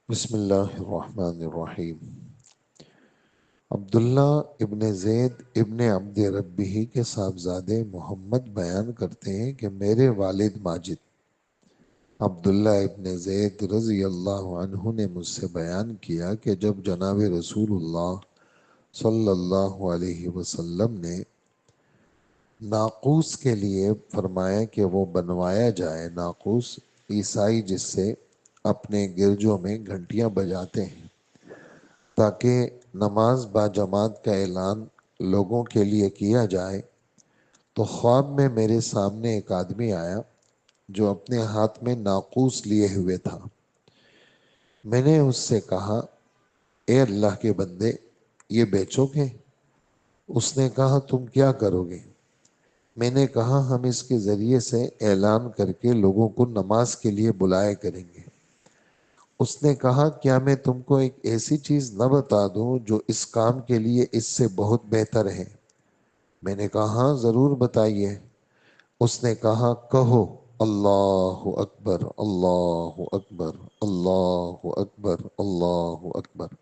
بسم اللہ الرحمن الرحیم۔ عبداللہ ابن زید ابن عبد ربہ کے صاحبزادے محمد بیان کرتے ہیں کہ میرے والد ماجد عبداللہ ابن زید رضی اللہ عنہ نے مجھ سے بیان کیا کہ جب جناب رسول اللہ صلی اللہ علیہ وسلم نے ناقوس کے لیے فرمایا کہ وہ بنوایا جائے، ناقوس عیسائی جس سے اپنے گرجوں میں گھنٹیاں بجاتے ہیں تاکہ نماز با جماعت کا اعلان لوگوں کے لیے کیا جائے، تو خواب میں میرے سامنے ایک آدمی آیا جو اپنے ہاتھ میں ناقوس لیے ہوئے تھا۔ میں نے اس سے کہا، اے اللہ کے بندے، یہ بیچو گے؟ اس نے کہا، تم کیا کرو گے؟ میں نے کہا، ہم اس کے ذریعے سے اعلان کر کے لوگوں کو نماز کے لیے بلائے کریں گے۔ اس نے کہا، کیا میں تم کو ایک ایسی چیز نہ بتا دوں جو اس کام کے لیے اس سے بہت بہتر ہے؟ میں نے کہا، ہاں ضرور بتائیے۔ اس نے کہا، کہو اللہ اکبر اللہ اکبر اللہ اکبر اللہ اکبر،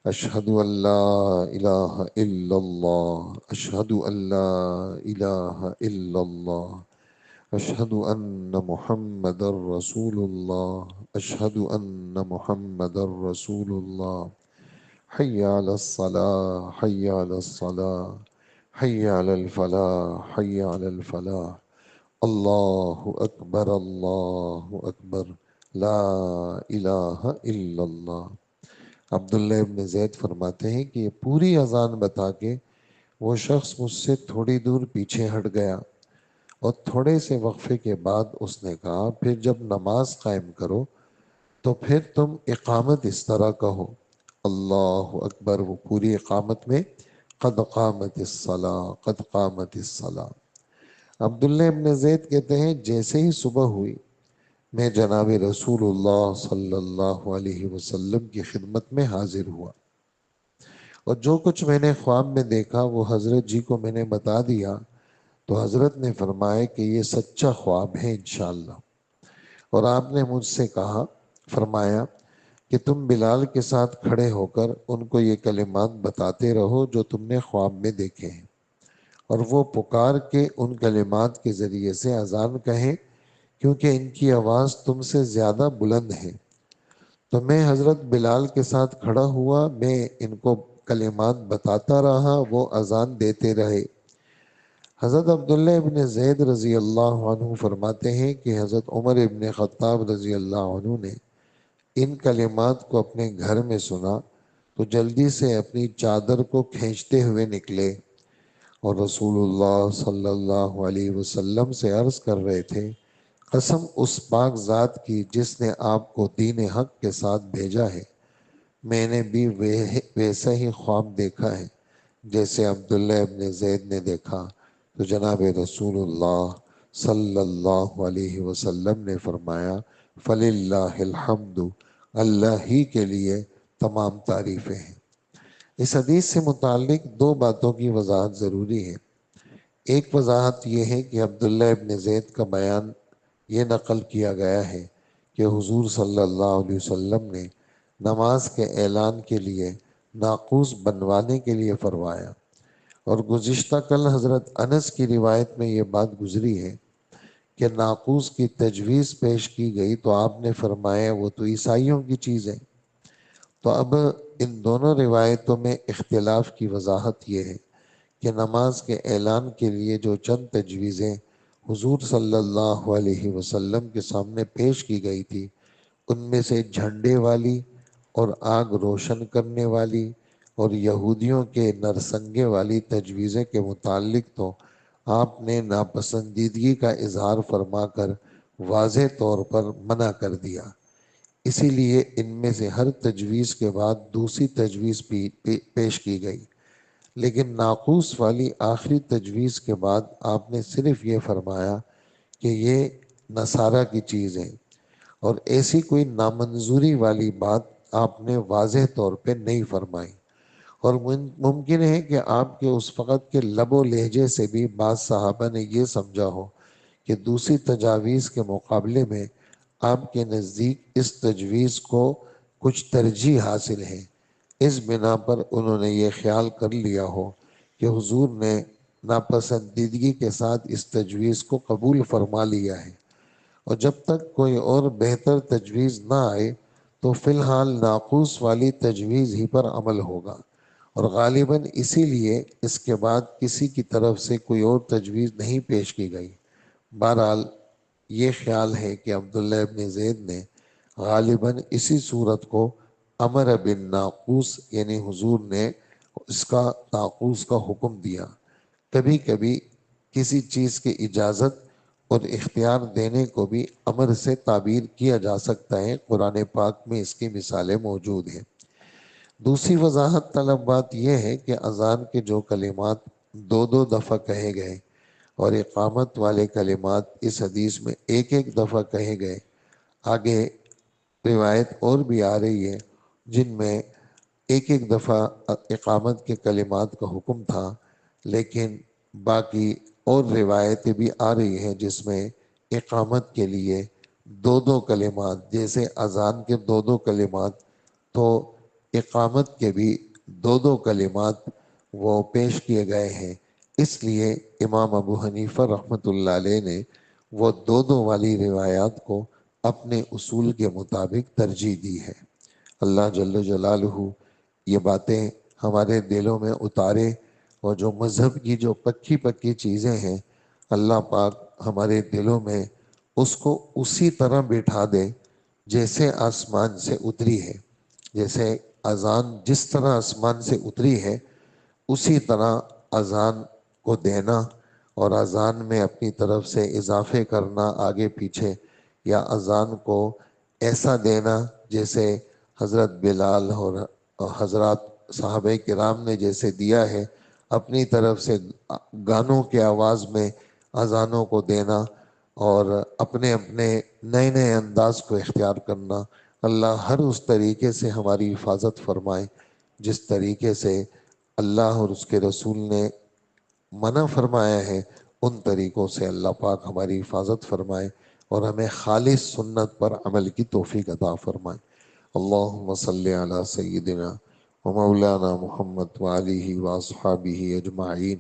اشہد ان لا الہ الا اللہ، اشہد ان لا الہ الا اللہ، اشہد ان محمد رسول اللہ، اشہد ان محمد رسول اللہ، حی علی الصلاة حی علی الصلاة حی علی الفلاح حی علی الفلاح، اللہ اکبر اللہ اکبر، لا الہ الا اللہ۔ عبداللہ ابن زید فرماتے ہیں کہ یہ پوری اذان بتا کے وہ شخص مجھ سے تھوڑی دور پیچھے ہٹ گیا، اور تھوڑے سے وقفے کے بعد اس نے کہا، پھر جب نماز قائم کرو تو پھر تم اقامت اس طرح کہو، اللہ اکبر، وہ پوری اقامت میں، قد قامت الصلاۃ قد قامت الصلاۃ۔ عبداللہ ابن زید کہتے ہیں، جیسے ہی صبح ہوئی میں جناب رسول اللہ صلی اللہ علیہ وسلم کی خدمت میں حاضر ہوا، اور جو کچھ میں نے خواب میں دیکھا وہ حضرت جی کو میں نے بتا دیا، تو حضرت نے فرمایا کہ یہ سچا خواب ہے انشاءاللہ۔ اور آپ نے مجھ سے کہا، فرمایا کہ تم بلال کے ساتھ کھڑے ہو کر ان کو یہ کلمات بتاتے رہو جو تم نے خواب میں دیکھے ہیں، اور وہ پکار کے ان کلمات کے ذریعے سے اذان کہیں، کیونکہ ان کی آواز تم سے زیادہ بلند ہے۔ تو میں حضرت بلال کے ساتھ کھڑا ہوا، میں ان کو کلمات بتاتا رہا، وہ اذان دیتے رہے۔ حضرت عبداللہ ابن زید رضی اللہ عنہ فرماتے ہیں کہ حضرت عمر ابن خطاب رضی اللہ عنہ نے ان کلمات کو اپنے گھر میں سنا تو جلدی سے اپنی چادر کو کھینچتے ہوئے نکلے، اور رسول اللہ صلی اللہ علیہ وسلم سے عرض کر رہے تھے، قسم اس پاک ذات کی جس نے آپ کو دین حق کے ساتھ بھیجا ہے، میں نے بھی ویسا ہی خواب دیکھا ہے جیسے عبداللہ ابن زید نے دیکھا۔ تو جناب رسول اللہ صلی اللہ علیہ وسلم نے فرمایا، فَلِلَّهِ الْحَمْدُ، اللہ ہی کے لیے تمام تعریفیں ہیں۔ اس حدیث سے متعلق دو باتوں کی وضاحت ضروری ہے۔ ایک وضاحت یہ ہے کہ عبداللہ ابن زید کا بیان یہ نقل کیا گیا ہے کہ حضور صلی اللہ علیہ وسلم نے نماز کے اعلان کے لیے ناقوس بنوانے کے لیے فرمایا، اور گزشتہ کل حضرت انس کی روایت میں یہ بات گزری ہے کہ ناقوس کی تجویز پیش کی گئی تو آپ نے فرمایا وہ تو عیسائیوں کی چیز ہے۔ تو اب ان دونوں روایتوں میں اختلاف کی وضاحت یہ ہے کہ نماز کے اعلان کے لیے جو چند تجویزیں حضور صلی اللہ علیہ وسلم کے سامنے پیش کی گئی تھی، ان میں سے جھنڈے والی اور آگ روشن کرنے والی اور یہودیوں کے نرسنگے والی تجویزیں کے متعلق تو آپ نے ناپسندیدگی کا اظہار فرما کر واضح طور پر منع کر دیا۔ اسی لیے ان میں سے ہر تجویز کے بعد دوسری تجویز پیش کی گئی، لیکن ناقوس والی آخری تجویز کے بعد آپ نے صرف یہ فرمایا کہ یہ نصارہ کی چیز ہے، اور ایسی کوئی نامنظوری والی بات آپ نے واضح طور پہ نہیں فرمائی۔ اور ممکن ہے کہ آپ کے اس وقت کے لب و لہجے سے بھی بعض صحابہ نے یہ سمجھا ہو کہ دوسری تجاویز کے مقابلے میں آپ کے نزدیک اس تجویز کو کچھ ترجیح حاصل ہے، اس بنا پر انہوں نے یہ خیال کر لیا ہو کہ حضور نے ناپسندیدگی کے ساتھ اس تجویز کو قبول فرما لیا ہے، اور جب تک کوئی اور بہتر تجویز نہ آئے تو فی الحال ناقوس والی تجویز ہی پر عمل ہوگا، اور غالباً اسی لیے اس کے بعد کسی کی طرف سے کوئی اور تجویز نہیں پیش کی گئی۔ بہرحال یہ خیال ہے کہ عبداللہ ابن زید نے غالباً اسی صورت کو امر بالناقوس، یعنی حضور نے اس کا ناقوس کا حکم دیا۔ کبھی کبھی کسی چیز کی اجازت اور اختیار دینے کو بھی امر سے تعبیر کیا جا سکتا ہے، قرآن پاک میں اس کی مثالیں موجود ہیں۔ دوسری وضاحت طلب بات یہ ہے کہ اذان کے جو کلمات دو دو دفعہ کہے گئے اور اقامت والے کلمات اس حدیث میں ایک ایک دفعہ کہے گئے، آگے روایت اور بھی آ رہی ہے جن میں ایک ایک دفعہ اقامت کے کلمات کا حکم تھا، لیکن باقی اور روایتیں بھی آ رہی ہیں جس میں اقامت کے لیے دو دو کلمات، جیسے اذان کے دو دو کلمات، تو اقامت کے بھی دو دو کلمات وہ پیش کیے گئے ہیں۔ اس لیے امام ابو حنیفہ رحمۃ اللہ علیہ نے وہ دو دو والی روایات کو اپنے اصول کے مطابق ترجیح دی ہے۔ اللہ جل جلالہ یہ باتیں ہمارے دلوں میں اتارے، اور جو مذہب کی جو پکی پکی چیزیں ہیں اللہ پاک ہمارے دلوں میں اس کو اسی طرح بٹھا دے جیسے آسمان سے اتری ہے۔ جیسے اذان جس طرح آسمان سے اتری ہے اسی طرح اذان کو دینا، اور اذان میں اپنی طرف سے اضافے کرنا آگے پیچھے، یا اذان کو ایسا دینا جیسے حضرت بلال اور حضرات صحابہ کرام نے جیسے دیا ہے، اپنی طرف سے گانوں کے آواز میں اذانوں کو دینا، اور اپنے اپنے نئے نئے انداز کو اختیار کرنا۔ اللہ ہر اس طریقے سے ہماری حفاظت فرمائے جس طریقے سے اللہ اور اس کے رسول نے منع فرمایا ہے، ان طریقوں سے اللہ پاک ہماری حفاظت فرمائے اور ہمیں خالص سنت پر عمل کی توفیق عطا فرمائے۔ اللہم صلی علی سیدنا و مولانا محمد وآلہ واصحابہ اجمعین۔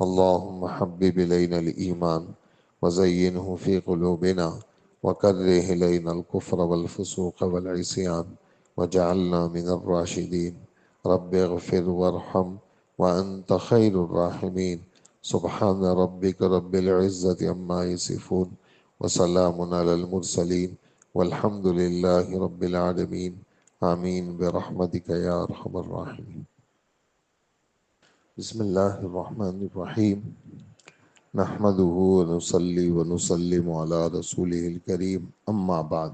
اللہم حبب الینا الایمان وزینہ فی قلوبنا وکرہ الینا الکفر والفسوق والعصیان وجعلنا من الراشدین۔ رب اغفر وارحم وانت خیر الراحمین۔ سبحان ربک رب العزت عما یصفون وسلام علی المرسلین والحمد للہ رب العالمین۔ آمین برحمتک یا ارحم الراحمین۔ بسم اللہ الرحمن الرحیم۔ نحمدہ ونصلی ونسلم علی رسولہ الکریم، اما بعد۔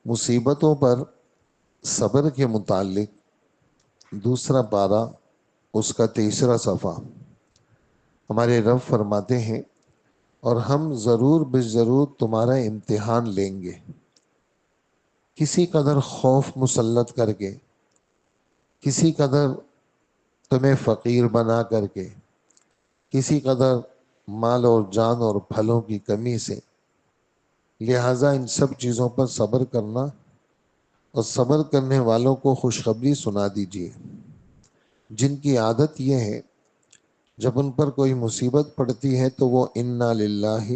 مصیبتوں پر صبر کے متعلق دوسرا پارہ، اس کا تیسرا صفحہ۔ ہمارے رب فرماتے ہیں، اور ہم ضرور بضرور تمہارا امتحان لیں گے، کسی قدر خوف مسلط کر کے، کسی قدر تمہیں فقیر بنا کر کے، کسی قدر مال اور جان اور پھلوں کی کمی سے۔ لہٰذا ان سب چیزوں پر صبر کرنا، اور صبر کرنے والوں کو خوشخبری سنا دیجیے، جن کی عادت یہ ہے جب ان پر کوئی مصیبت پڑتی ہے تو وہ انا للہ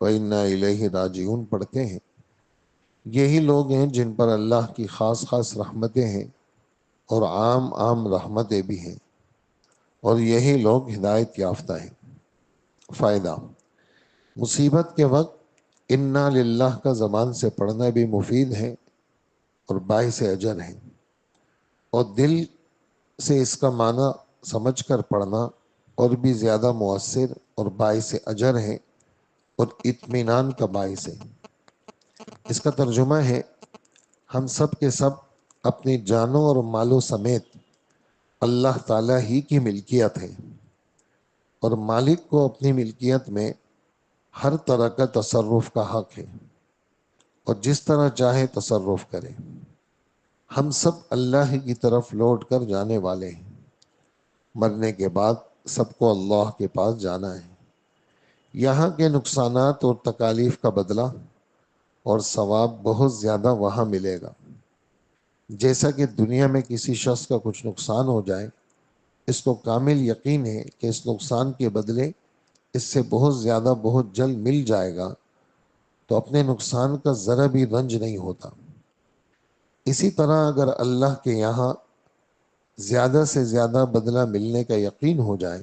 و انا الیہ راجعون پڑھتے ہیں۔ یہی لوگ ہیں جن پر اللہ کی خاص خاص رحمتیں ہیں اور عام عام رحمتیں بھی ہیں، اور یہی لوگ ہدایت یافتہ ہیں۔ فائدہ: مصیبت کے وقت انا للہ کا زبان سے پڑھنا بھی مفید ہے اور باعث اجر ہے، اور دل سے اس کا معنی سمجھ کر پڑھنا اور بھی زیادہ مؤثر اور باعث اجر ہے اور اطمینان کا باعث ہے۔ اس کا ترجمہ ہے، ہم سب کے سب اپنی جانوں اور مالوں سمیت اللہ تعالیٰ ہی کی ملکیت ہے، اور مالک کو اپنی ملکیت میں ہر طرح کا تصرف کا حق ہے، اور جس طرح چاہے تصرف کرے۔ ہم سب اللہ ہی کی طرف لوٹ کر جانے والے ہیں، مرنے کے بعد سب کو اللہ کے پاس جانا ہے۔ یہاں کے نقصانات اور تکالیف کا بدلہ اور ثواب بہت زیادہ وہاں ملے گا۔ جیسا کہ دنیا میں کسی شخص کا کچھ نقصان ہو جائے، اس کو کامل یقین ہے کہ اس نقصان کے بدلے اس سے بہت زیادہ بہت جلد مل جائے گا، تو اپنے نقصان کا ذرا بھی رنج نہیں ہوتا۔ اسی طرح اگر اللہ کے یہاں زیادہ سے زیادہ بدلہ ملنے کا یقین ہو جائے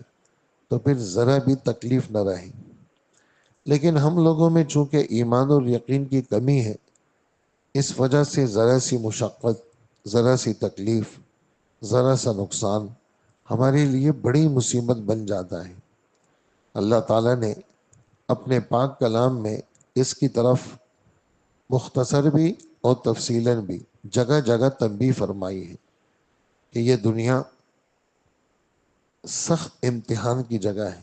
تو پھر ذرا بھی تکلیف نہ رہے۔ لیکن ہم لوگوں میں چونکہ ایمان اور یقین کی کمی ہے، اس وجہ سے ذرا سی مشقت، ذرا سی تکلیف، ذرا سا نقصان ہمارے لیے بڑی مصیبت بن جاتا ہے۔ اللہ تعالیٰ نے اپنے پاک کلام میں اس کی طرف مختصر بھی اور تفصیلاً بھی جگہ جگہ تنبیہ فرمائی ہے کہ یہ دنیا سخت امتحان کی جگہ ہے،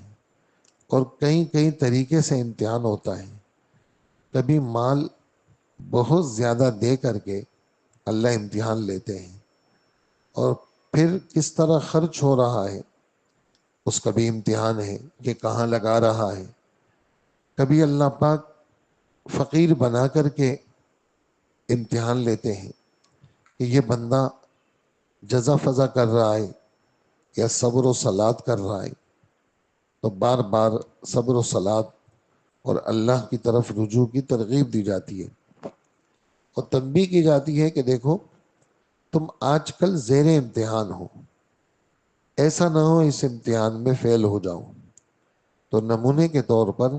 اور کئی کئی طریقے سے امتحان ہوتا ہے۔ کبھی مال بہت زیادہ دے کر کے اللہ امتحان لیتے ہیں، اور پھر کس طرح خرچ ہو رہا ہے اس کا بھی امتحان ہے کہ کہاں لگا رہا ہے۔ کبھی اللہ پاک فقیر بنا کر کے امتحان لیتے ہیں کہ یہ بندہ جزا فضا کر رہا ہے یا صبر و صلات کر رہا ہے، تو بار بار صبر و صلات اور اللہ کی طرف رجوع کی ترغیب دی جاتی ہے، اور تنبیہ کی جاتی ہے کہ دیکھو تم آج کل زیر امتحان ہو، ایسا نہ ہو اس امتحان میں فیل ہو جاؤ۔ تو نمونے کے طور پر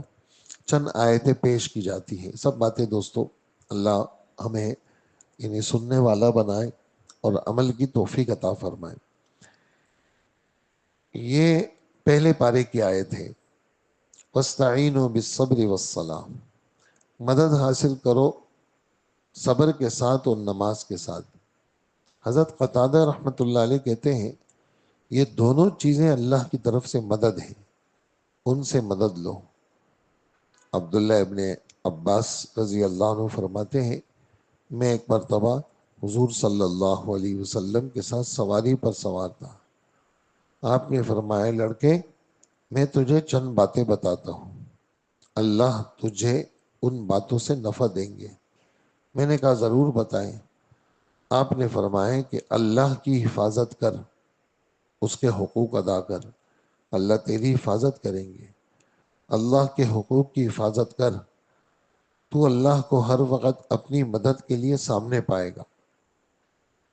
چند آیتیں پیش کی جاتی ہیں۔ سب باتیں دوستو اللہ ہمیں انہیں سننے والا بنائے اور عمل کی توفیق عطا فرمائے۔ یہ پہلے پارے کی آیت ہے، وَاسْتَعِینُوا بِالصَّبْرِ وَالصَّلَاةِ، مدد حاصل کرو صبر کے ساتھ اور نماز کے ساتھ۔ حضرت قتادہ رحمۃ اللہ علیہ کہتے ہیں یہ دونوں چیزیں اللہ کی طرف سے مدد ہیں، ان سے مدد لو۔ عبداللہ ابن عباس رضی اللہ عنہ فرماتے ہیں میں ایک مرتبہ حضور صلی اللہ علیہ وسلم کے ساتھ سواری پر سوار تھا۔ آپ نے فرمایا لڑکے میں تجھے چند باتیں بتاتا ہوں، اللہ تجھے ان باتوں سے نفع دیں گے۔ میں نے کہا ضرور بتائیں۔ آپ نے فرمایا کہ اللہ کی حفاظت کر، اس کے حقوق ادا کر، اللہ تیری حفاظت کریں گے۔ اللہ کے حقوق کی حفاظت کر تو اللہ کو ہر وقت اپنی مدد کے لیے سامنے پائے گا۔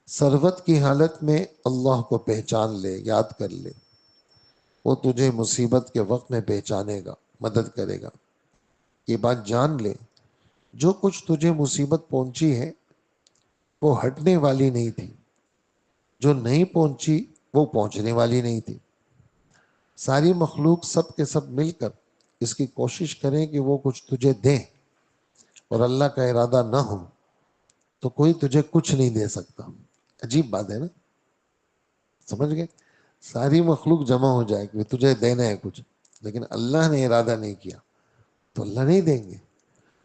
ثروت کی حالت میں اللہ کو پہچان لے، یاد کر لے، وہ تجھے مصیبت کے وقت میں پہچانے گا، مدد کرے گا۔ یہ بات جان لے جو کچھ تجھے مصیبت پہنچی ہے وہ ہٹنے والی نہیں تھی، جو نہیں پہنچی وہ پہنچنے والی نہیں تھی۔ ساری مخلوق سب کے سب مل کر اس کی کوشش کریں کہ وہ کچھ تجھے دیں، اور اللہ کا ارادہ نہ ہو تو کوئی تجھے کچھ نہیں دے سکتا۔ عجیب بات ہے نا، سمجھ گئے؟ ساری مخلوق جمع ہو جائے کہ تجھے دینا ہے کچھ، لیکن اللہ نے ارادہ نہیں کیا تو اللہ نہیں دیں گے۔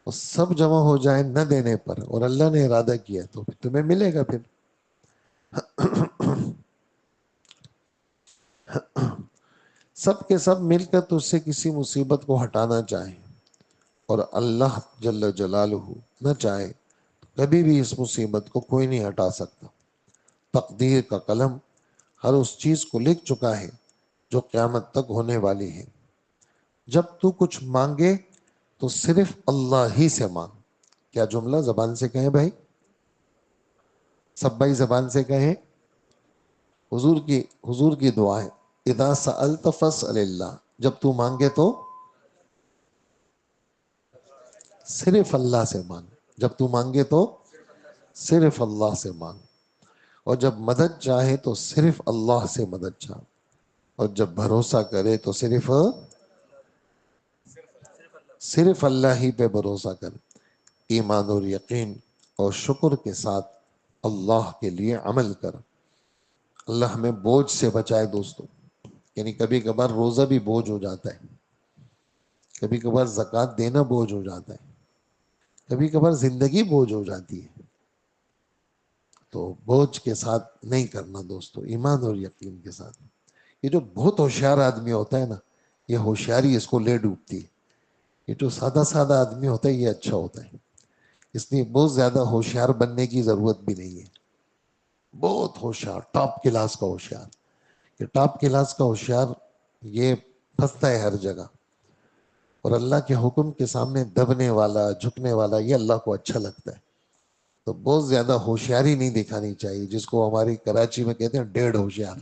اور سب جمع ہو جائیں نہ دینے پر اور اللہ نے ارادہ کیا تو پھر تمہیں ملے گا۔ پھر سب کے سب مل کر تجھ سے کسی مصیبت کو ہٹانا چاہیں اور اللہ جل جلالہ نہ چاہے تو کبھی بھی اس مصیبت کو کوئی نہیں ہٹا سکتا۔ تقدیر کا قلم ہر اس چیز کو لکھ چکا ہے جو قیامت تک ہونے والی ہے۔ جب تو کچھ مانگے تو صرف اللہ ہی سے مانگ۔ کیا جملہ زبان سے کہیں بھائی، سب بھائی زبان سے کہیں۔ حضور کی دعا ہے اذا سألت فاسأل اللہ، جب تو مانگے تو صرف اللہ سے مانگ، جب تو مانگے تو صرف اللہ سے مانگ، اور جب مدد چاہے تو صرف اللہ سے مدد چاہ، اور جب بھروسہ کرے تو صرف اللہ ہی پہ بھروسہ کر۔ ایمان اور یقین اور شکر کے ساتھ اللہ کے لیے عمل کر۔ اللہ ہمیں بوجھ سے بچائے دوستو، یعنی کبھی کبھار روزہ بھی بوجھ ہو جاتا ہے، کبھی کبھار زکوٰۃ دینا بوجھ ہو جاتا ہے، کبھی کبھار زندگی بوجھ ہو جاتی ہے، تو بوجھ کے ساتھ نہیں کرنا دوستو، ایمان اور یقین کے ساتھ۔ یہ جو بہت ہوشیار آدمی ہوتا ہے نا، یہ ہوشیاری اس کو لے ڈوبتی ہے۔ یہ جو سادہ سادہ آدمی ہوتا ہے یہ اچھا ہوتا ہے، اس لیے بہت زیادہ ہوشیار بننے کی ضرورت بھی نہیں ہے. بہت ہوشیار، ٹاپ کلاس کا ہوشیار. یہ ٹاپ کلاس کا ہوشیار یہ پھنستا ہے ہر جگہ، اور اللہ کے حکم کے سامنے دبنے والا، جھکنے والا، یہ اللہ کو اچھا لگتا ہے. تو بہت زیادہ ہوشیاری نہیں دکھانی چاہیے، جس کو ہماری کراچی میں کہتے ہیں ڈیڑھ ہوشیار.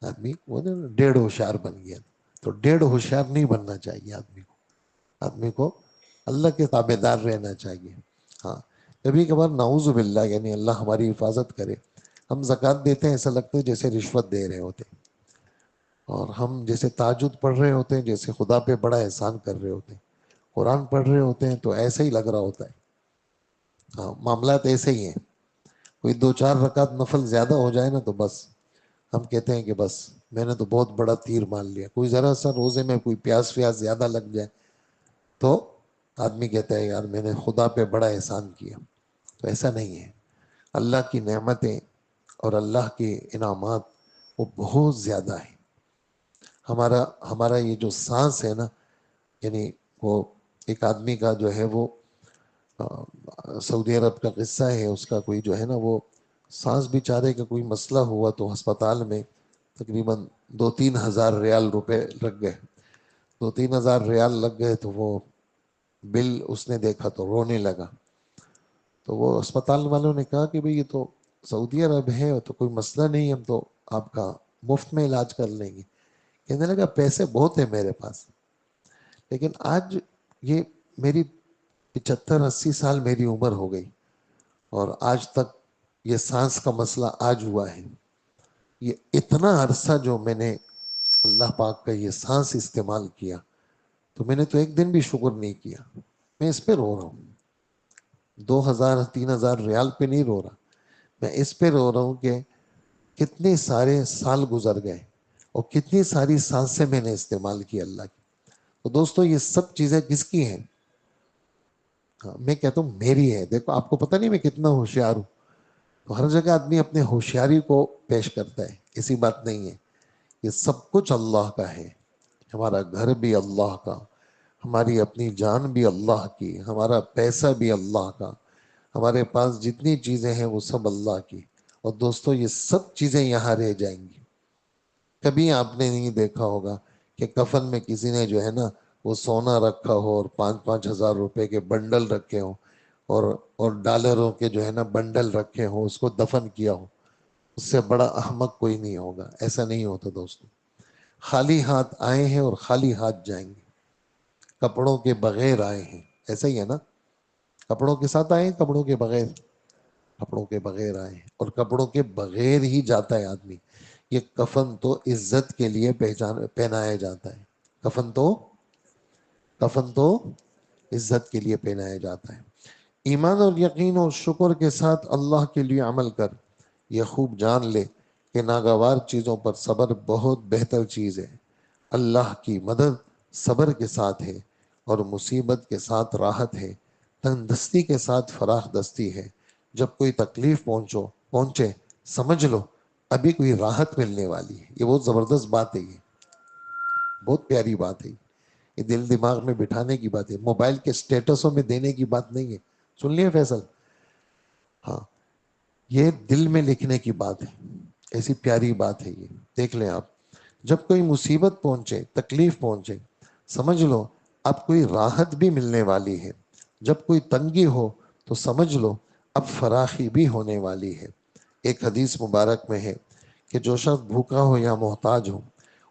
آدمی وہ ڈیڑھ ہوشیار بن گیا. تو ڈیڑھ ہوشیار نہیں بننا چاہیے آدمی کو اللہ کے تابع دار رہنا چاہیے. ہاں، کبھی کبھار نعوذ باللہ، یعنی اللہ ہماری حفاظت کرے، ہم زکوٰۃ دیتے ہیں ایسا لگتا ہے جیسے رشوت دے رہے ہوتے، اور ہم جیسے تہجد پڑھ رہے ہوتے ہیں، جیسے خدا پہ بڑا احسان کر رہے ہوتے ہیں. قرآن پڑھ رہے ہوتے ہیں تو ایسا ہی لگ رہا ہوتا ہے. ہاں، معاملات ایسے ہی ہیں. کوئی 2-4 رکعت نفل زیادہ ہو جائے نا تو بس ہم کہتے ہیں کہ بس میں نے تو بہت بڑا تیر مان لیا. کوئی ذرا سا روزے میں کوئی پیاس ویاس زیادہ لگ جائے تو آدمی کہتا ہے یار میں نے خدا پہ بڑا احسان کیا. تو ایسا نہیں ہے. اللہ کی نعمتیں اور اللہ کے انعامات وہ بہت زیادہ ہیں. ہمارا یہ جو سانس ہے نا، یعنی وہ ایک آدمی کا جو ہے وہ سعودی عرب کا قصہ ہے، اس کا کوئی جو ہے نا وہ سانس بیچارے کا کوئی مسئلہ ہوا تو ہسپتال میں تقریباً 2-3 ہزار ریال روپے لگ گئے. 2-3 ہزار ریال لگ گئے تو وہ بل اس نے دیکھا تو رونے لگا. تو وہ اسپتال والوں نے کہا کہ بھئی یہ تو سعودی عرب ہے تو کوئی مسئلہ نہیں، ہم تو آپ کا مفت میں علاج کر لیں گے. کہنے لگا پیسے بہت ہیں میرے پاس، لیکن آج یہ میری 75-80 سال میری عمر ہو گئی اور آج تک یہ سانس کا مسئلہ آج ہوا ہے. یہ اتنا عرصہ جو میں نے اللہ پاک کا یہ سانس استعمال کیا تو میں نے تو ایک دن بھی شکر نہیں کیا. میں اس پہ رو رہا ہوں. 2,000-3,000 ریال پہ نہیں رو رہا، میں اس پہ رو رہا ہوں کہ کتنے سارے سال گزر گئے اور کتنی ساری سانسیں میں نے استعمال کی اللہ کی. تو دوستو یہ سب چیزیں کس کی ہیں؟ میں کہتا ہوں میری ہے. دیکھو آپ کو پتہ نہیں میں کتنا ہوشیار ہوں. تو ہر جگہ آدمی اپنے ہوشیاری کو پیش کرتا ہے، ایسی بات نہیں ہے. یہ سب کچھ اللہ کا ہے. ہمارا گھر بھی اللہ کا، ہماری اپنی جان بھی اللہ کی، ہمارا پیسہ بھی اللہ کا، ہمارے پاس جتنی چیزیں ہیں وہ سب اللہ کی. اور دوستو یہ سب چیزیں یہاں رہ جائیں گی. کبھی آپ نے نہیں دیکھا ہوگا کہ کفن میں کسی نے جو ہے نا وہ سونا رکھا ہو اور 5-5 ہزار روپے کے بنڈل رکھے ہوں اور ڈالروں کے جو ہے نا بنڈل رکھے ہوں، اس کو دفن کیا ہو. اس سے بڑا احمق کوئی نہیں ہوگا. ایسا نہیں ہوتا دوستو. خالی ہاتھ آئے ہیں اور خالی ہاتھ جائیں گے. کپڑوں کے بغیر آئے ہیں، ایسا ہی ہے نا. کپڑوں کے ساتھ آئے ہیں، کپڑوں کے بغیر، کپڑوں کے بغیر آئے ہیں اور کپڑوں کے بغیر ہی جاتا ہے آدمی. یہ کفن تو عزت کے لیے پہنایا جاتا ہے. کفن تو عزت کے لیے پہنایا جاتا ہے. ایمان اور یقین اور شکر کے ساتھ اللہ کے لیے عمل کر. یہ خوب جان لے کہ ناگوار چیزوں پر صبر بہت بہتر چیز ہے. اللہ کی مدد صبر کے ساتھ ہے اور مصیبت کے ساتھ راحت ہے. تندرستی کے ساتھ فراخ دستی ہے. جب کوئی تکلیف پہنچے سمجھ لو ابھی کوئی راحت ملنے والی ہے. یہ بہت زبردست بات ہے. یہ بہت پیاری بات ہے. یہ دل دماغ میں بٹھانے کی بات ہے. موبائل کے سٹیٹسوں میں دینے کی بات نہیں ہے. سن لیے فیصل؟ ہاں، یہ دل میں لکھنے کی بات ہے. ایسی پیاری بات ہے یہ. دیکھ لیں آپ، جب کوئی مصیبت پہنچے، تکلیف پہنچے، سمجھ لو اب کوئی راحت بھی ملنے والی ہے. جب کوئی تنگی ہو تو سمجھ لو اب فراخی بھی ہونے والی ہے. ایک حدیث مبارک میں ہے کہ جو شخص بھوکا ہو یا محتاج ہو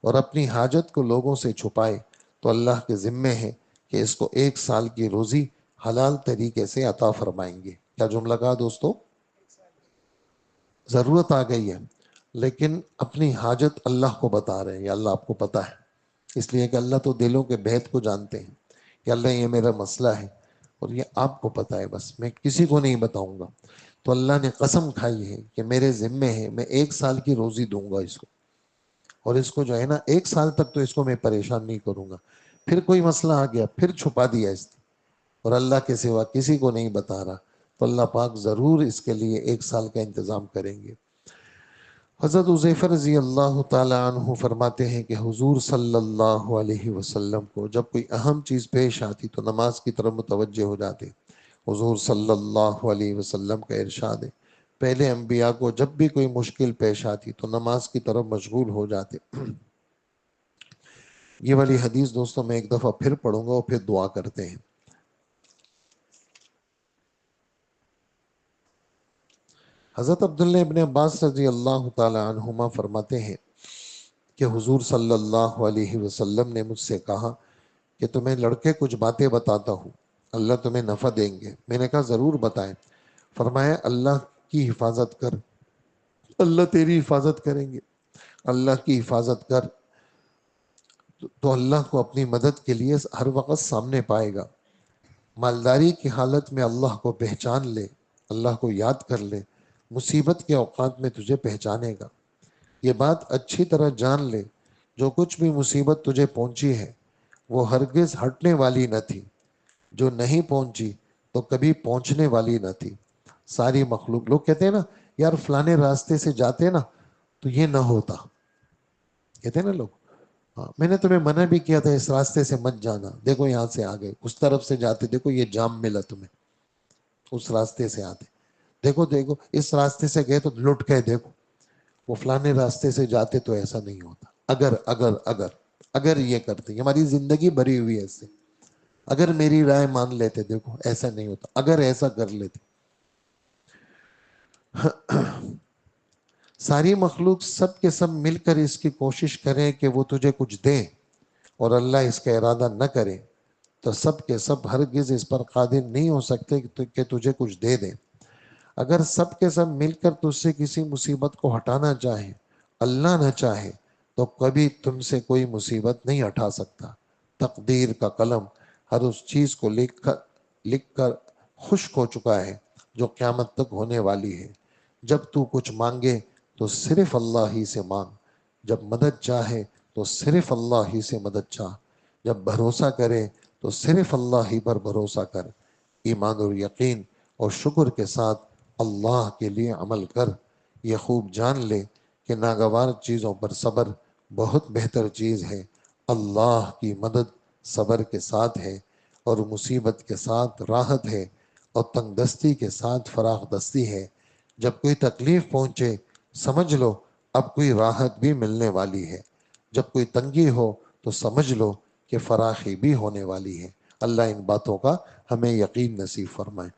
اور اپنی حاجت کو لوگوں سے چھپائے تو اللہ کے ذمے ہے کہ اس کو 1 سال کی روزی حلال طریقے سے عطا فرمائیں گے. کیا جملہ کہا دوستو؟ ضرورت آ گئی ہے لیکن اپنی حاجت اللہ کو بتا رہے ہیں. یا اللہ آپ کو پتا ہے، اس لیے کہ اللہ تو دلوں کے بھید کو جانتے ہیں کہ اللہ یہ میرا مسئلہ ہے اور یہ آپ کو پتا ہے، بس میں کسی کو نہیں بتاؤں گا. تو اللہ نے قسم کھائی ہے کہ میرے ذمے ہے، میں 1 سال کی روزی دوں گا اس کو، اور اس کو جو ہے نا 1 سال تک تو اس کو میں پریشان نہیں کروں گا. پھر کوئی مسئلہ آ گیا پھر چھپا دیا اس نے اور اللہ کے سوا کسی کو نہیں بتا رہا تو اللہ پاک ضرور اس کے لیے 1 سال کا انتظام کریں گے. حضرت حذیفہ رضی اللہ تعالی عنہ فرماتے ہیں کہ حضور صلی اللہ علیہ وسلم کو جب کوئی اہم چیز پیش آتی تو نماز کی طرف متوجہ ہو جاتے حضور صلی اللہ علیہ وسلم کا ارشاد ہے، پہلے انبیاء کو جب بھی کوئی مشکل پیش آتی تو نماز کی طرف مشغول ہو جاتے۔ یہ والی حدیث دوستوں میں ایک دفعہ پھر پڑھوں گا اور پھر دعا کرتے ہیں۔ حضرت عبداللہ ابن عباس رضی اللہ تعالی عنہما فرماتے ہیں کہ حضور صلی اللہ علیہ وسلم نے مجھ سے کہا کہ تمہیں لڑکے کچھ باتیں بتاتا ہوں، اللہ تمہیں نفع دیں گے۔ میں نے کہا ضرور بتائیں۔ فرمایا اللہ کی حفاظت کر، اللہ تیری حفاظت کریں گے۔ اللہ کی حفاظت کر تو اللہ کو اپنی مدد کے لیے ہر وقت سامنے پائے گا۔ مالداری کی حالت میں اللہ کو پہچان لے، اللہ کو یاد کر لے، مصیبت کے اوقات میں تجھے پہچانے گا۔ یہ بات اچھی طرح جان لے، جو کچھ بھی مصیبت تجھے پہنچی ہے وہ ہرگز ہٹنے والی نہ تھی، جو نہیں پہنچی تو کبھی پہنچنے والی نہ تھی۔ ساری مخلوق، لوگ کہتے ہیں نا یار فلانے راستے سے جاتے نا تو یہ نہ ہوتا، کہتے ہیں نا لوگ، ہاں میں نے تمہیں منع بھی کیا تھا اس راستے سے مت جانا، دیکھو یہاں سے آ گئے، اس طرف سے جاتے دیکھو یہ جام ملا تمہیں، اس راستے سے آتے دیکھو دیکھو اس راستے سے گئے تو لٹ گئے، دیکھو وہ فلانے راستے سے جاتے تو ایسا نہیں ہوتا۔ اگر یہ کرتے، ہماری زندگی بھری ہوئی ہے اس سے، اگر میری رائے مان لیتے دیکھو ایسا نہیں ہوتا، اگر ایسا کر لیتے۔ ساری مخلوق سب کے سب مل کر اس کی کوشش کریں کہ وہ تجھے کچھ دیں اور اللہ اس کا ارادہ نہ کرے تو سب کے سب ہرگز اس پر قادر نہیں ہو سکتے کہ تجھے کچھ دے دیں۔ اگر سب کے سب مل کر تجھ سے کسی مصیبت کو ہٹانا چاہے، اللہ نہ چاہے تو کبھی تم سے کوئی مصیبت نہیں ہٹا سکتا۔ تقدیر کا قلم ہر اس چیز کو لکھ کر خشک ہو چکا ہے جو قیامت تک ہونے والی ہے۔ جب تو کچھ مانگے تو صرف اللہ ہی سے مانگ، جب مدد چاہے تو صرف اللہ ہی سے مدد چاہ، جب بھروسہ کرے تو صرف اللہ ہی پر بھروسہ کر۔ ایمان اور یقین اور شکر کے ساتھ اللہ کے لیے عمل کر۔ یہ خوب جان لے کہ ناگوار چیزوں پر صبر بہت بہتر چیز ہے۔ اللہ کی مدد صبر کے ساتھ ہے اور مصیبت کے ساتھ راحت ہے اور تنگ دستی کے ساتھ فراخ دستی ہے۔ جب کوئی تکلیف پہنچے سمجھ لو اب کوئی راحت بھی ملنے والی ہے، جب کوئی تنگی ہو تو سمجھ لو کہ فراخی بھی ہونے والی ہے۔ اللہ ان باتوں کا ہمیں یقین نصیب فرمائے۔